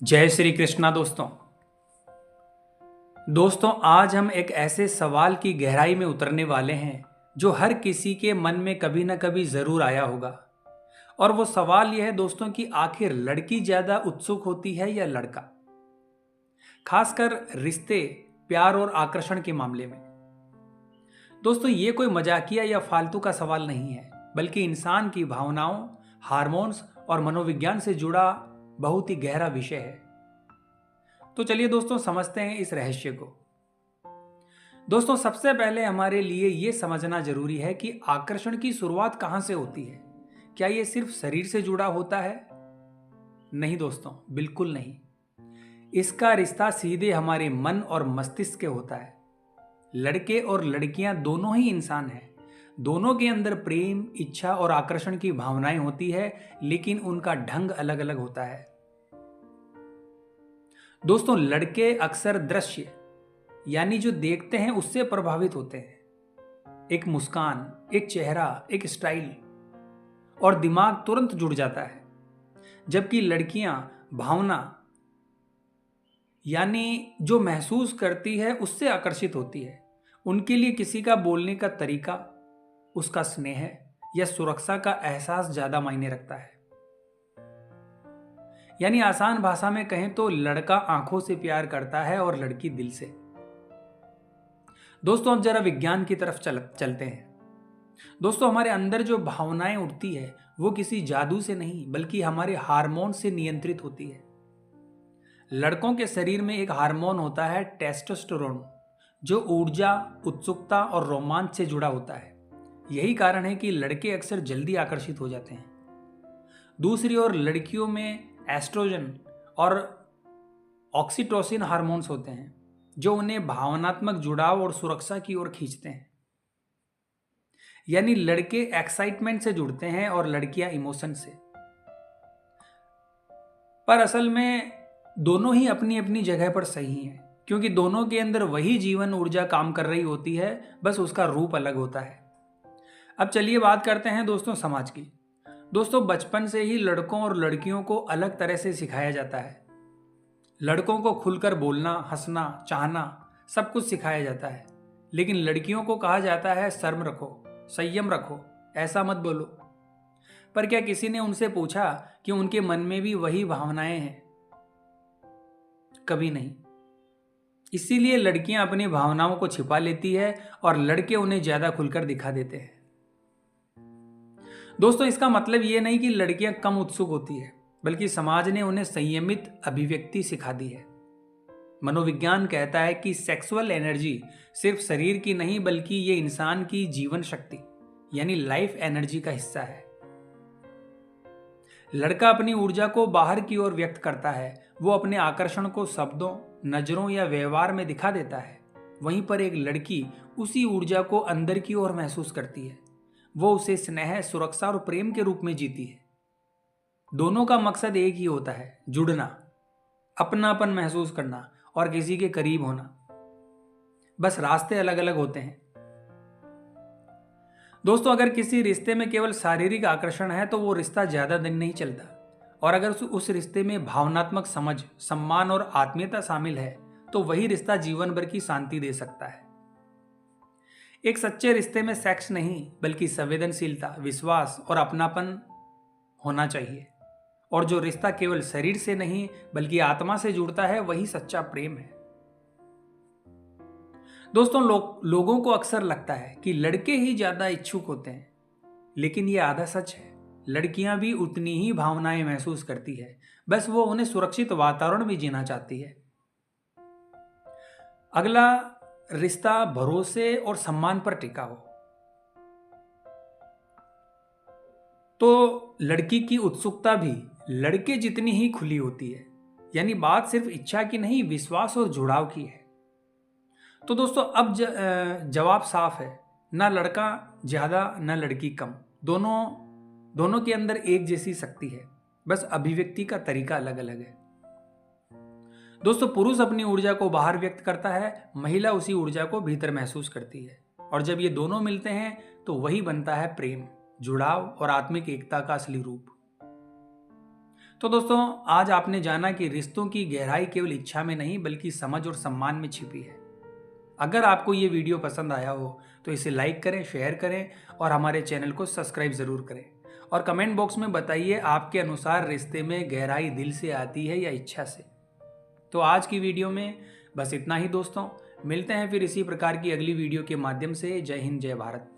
जय श्री कृष्णा दोस्तों आज हम एक ऐसे सवाल की गहराई में उतरने वाले हैं जो हर किसी के मन में कभी ना कभी जरूर आया होगा। और वो सवाल यह है दोस्तों कि आखिर लड़की ज्यादा उत्सुक होती है या लड़का, खासकर रिश्ते, प्यार और आकर्षण के मामले में। दोस्तों ये कोई मजाकिया या फालतू का सवाल नहीं है, बल्कि इंसान की भावनाओं, हार्मोन्स और मनोविज्ञान से जुड़ा बहुत ही गहरा विषय है। तो चलिए दोस्तों समझते हैं इस रहस्य को। दोस्तों सबसे पहले हमारे लिए यह समझना जरूरी है कि आकर्षण की शुरुआत कहां से होती है। क्या यह सिर्फ शरीर से जुड़ा होता है? नहीं दोस्तों, बिल्कुल नहीं। इसका रिश्ता सीधे हमारे मन और मस्तिष्क के होता है। लड़के और लड़कियां दोनों ही इंसान हैं। दोनों के अंदर प्रेम, इच्छा और आकर्षण की भावनाएं होती है, लेकिन उनका ढंग अलग अलग होता है। दोस्तों लड़के अक्सर दृश्य यानी जो देखते हैं उससे प्रभावित होते हैं। एक मुस्कान, एक चेहरा, एक स्टाइल और दिमाग तुरंत जुड़ जाता है। जबकि लड़कियां भावना यानी जो महसूस करती है उससे आकर्षित होती है। उनके लिए किसी का बोलने का तरीका, उसका स्नेह या सुरक्षा का एहसास ज्यादा मायने रखता है। यानी आसान भाषा में कहें तो लड़का आंखों से प्यार करता है और लड़की दिल से। दोस्तों अब जरा विज्ञान की तरफ चलते हैं। दोस्तों हमारे अंदर जो भावनाएं उठती है वो किसी जादू से नहीं, बल्कि हमारे हार्मोन से नियंत्रित होती है। लड़कों के शरीर में एक हार्मोन होता है टेस्टोस्टेरोन, जो ऊर्जा, उत्सुकता और रोमांच से जुड़ा होता है। यही कारण है कि लड़के अक्सर जल्दी आकर्षित हो जाते हैं। दूसरी ओर लड़कियों में एस्ट्रोजन और ऑक्सीटोसिन हार्मोन्स होते हैं, जो उन्हें भावनात्मक जुड़ाव और सुरक्षा की ओर खींचते हैं। यानी लड़के एक्साइटमेंट से जुड़ते हैं और लड़कियां इमोशन से। पर असल में दोनों ही अपनी अपनी जगह पर सही हैं, क्योंकि दोनों के अंदर वही जीवन ऊर्जा काम कर रही होती है, बस उसका रूप अलग होता है। अब चलिए बात करते हैं दोस्तों समाज की। दोस्तों बचपन से ही लड़कों और लड़कियों को अलग तरह से सिखाया जाता है। लड़कों को खुलकर बोलना, हंसना, चाहना सब कुछ सिखाया जाता है, लेकिन लड़कियों को कहा जाता है शर्म रखो, संयम रखो, ऐसा मत बोलो। पर क्या किसी ने उनसे पूछा कि उनके मन में भी वही भावनाएं हैं? कभी नहीं। इसीलिए लड़कियां अपनी भावनाओं को छिपा लेती है और लड़के उन्हें ज्यादा खुलकर दिखा देते हैं। दोस्तों इसका मतलब ये नहीं कि लड़कियां कम उत्सुक होती है, बल्कि समाज ने उन्हें संयमित अभिव्यक्ति सिखा दी है। मनोविज्ञान कहता है कि सेक्सुअल एनर्जी सिर्फ शरीर की नहीं, बल्कि ये इंसान की जीवन शक्ति यानी लाइफ एनर्जी का हिस्सा है। लड़का अपनी ऊर्जा को बाहर की ओर व्यक्त करता है। वो अपने आकर्षण को शब्दों, नजरों या व्यवहार में दिखा देता है। वहीं पर एक लड़की उसी ऊर्जा को अंदर की ओर महसूस करती है। वो उसे स्नेह, सुरक्षा और प्रेम के रूप में जीती है। दोनों का मकसद एक ही होता है, जुड़ना, अपनापन महसूस करना और किसी के करीब होना। बस रास्ते अलग अलग होते हैं। दोस्तों अगर किसी रिश्ते में केवल शारीरिक आकर्षण है तो वो रिश्ता ज्यादा दिन नहीं चलता। और अगर उस रिश्ते में भावनात्मक समझ, सम्मान और आत्मीयता शामिल है तो वही रिश्ता जीवन भर की शांति दे सकता है। एक सच्चे रिश्ते में सेक्स नहीं, बल्कि संवेदनशीलता, विश्वास और अपनापन होना चाहिए। और जो रिश्ता केवल शरीर से नहीं बल्कि आत्मा से जुड़ता है वही सच्चा प्रेम है। दोस्तों लोगों को अक्सर लगता है कि लड़के ही ज्यादा इच्छुक होते हैं, लेकिन यह आधा सच है। लड़कियां भी उतनी ही भावनाएं महसूस करती है, बस वो उन्हें सुरक्षित वातावरण में जीना चाहती है। अगला, रिश्ता भरोसे और सम्मान पर टिका हो। तो लड़की की उत्सुकता भी लड़के जितनी ही खुली होती है। यानी बात सिर्फ इच्छा की नहीं, विश्वास और जुड़ाव की है। तो दोस्तों अब जवाब साफ है, ना लड़का ज्यादा ना लड़की कम। दोनों के अंदर एक जैसी शक्ति है, बस अभिव्यक्ति का तरीका अलग अलग है। दोस्तों पुरुष अपनी ऊर्जा को बाहर व्यक्त करता है, महिला उसी ऊर्जा को भीतर महसूस करती है। और जब ये दोनों मिलते हैं तो वही बनता है प्रेम, जुड़ाव और आत्मिक एकता का असली रूप। तो दोस्तों, आज आपने जाना कि रिश्तों की गहराई केवल इच्छा में नहीं बल्कि समझ और सम्मान में छिपी है। अगर आपको ये वीडियो पसंद आया हो तो इसे लाइक करें, शेयर करें और हमारे चैनल को सब्सक्राइब ज़रूर करें। और कमेंट बॉक्स में बताइए आपके अनुसार रिश्ते में गहराई दिल से आती है या इच्छा से। तो आज की वीडियो में बस इतना ही दोस्तों। मिलते हैं फिर इसी प्रकार की अगली वीडियो के माध्यम से। जय हिंद, जय भारत।